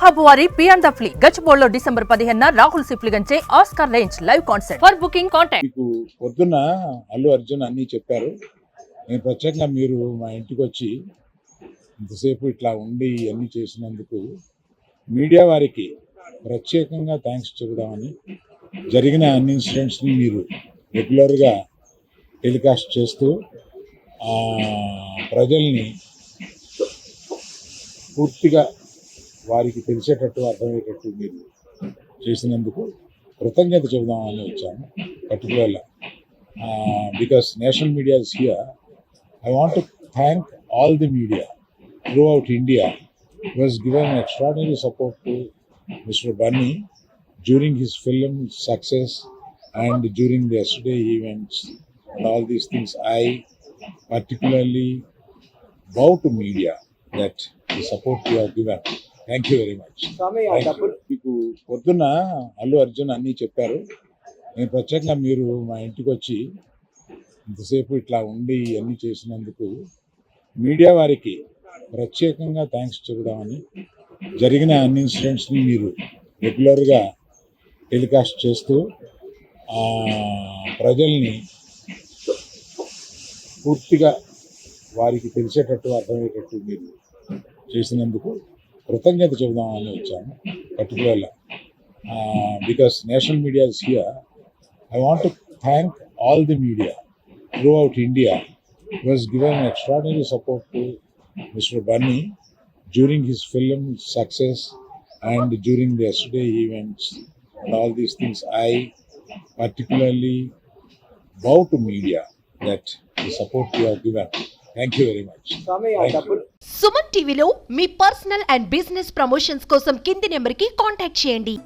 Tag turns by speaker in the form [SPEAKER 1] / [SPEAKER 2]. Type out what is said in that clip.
[SPEAKER 1] Hub వారి beyond the flea గచ్చిబౌలిలో December 15న రాహుల్ సిప్లిగంచే Oscar range live concert. For booking contact.
[SPEAKER 2] మీకు పొద్దున్న అల్లు అర్జున్ అన్నీ చెప్పారు. నేను ప్రత్యేకంగా మీరు మా ఇంటికి వచ్చి ఇంతసేపు ఇట్లా ఉండి అన్నీ చేసినందుకు మీడియా వారికి ప్రత్యేకంగా థ్యాంక్స్ చెబుదామని, జరిగిన అన్ని ఇన్సిడెంట్స్ని మీరు రెగ్యులర్గా టెలికాస్ట్ చేస్తూ ప్రజల్ని పూర్తిగా వారికి తెలిసేటట్టు అర్థమయ్యేటట్టు మీరు చేసినందుకు కృతజ్ఞత చెబుదామని వచ్చాను. పర్టికులర్గా because national media is here. I want to thank all the media through out India who has given extraordinary support to Mr. Bunny during his film success and during the yesterday events and all these things. I particularly bow to media that the support you have given. Thank you very much. మీకు పొద్దున్న అల్లు అర్జున్ అన్నీ చెప్పారు. నేను ప్రత్యేకంగా మీరు మా ఇంటికి వచ్చి ఇంతసేపు ఇట్లా ఉండి అన్నీ చేసినందుకు మీడియా వారికి ప్రత్యేకంగా థ్యాంక్స్ చెబుదామని, జరిగిన అన్ని ఇన్సిడెంట్స్ని మీరు రెగ్యులర్గా టెలికాస్ట్ చేస్తూ ప్రజల్ని పూర్తిగా వారికి తెలిసేటట్టు అర్థమయ్యేటట్టు మీరు చేసినందుకు కృతజ్ఞత చెబుదామని వచ్చాను. పర్టికులర్గా because national media is here. I want to thank all the media through out India who has given extraordinary support to Mr. Bunny during his film success and during the yesterday events and all these things. I particularly bow to media that the support you have given. Thank you very much.
[SPEAKER 3] Suman టీవీలో మీ personal and business promotions కోసం కింది నెంబర్కి contact చేయండి.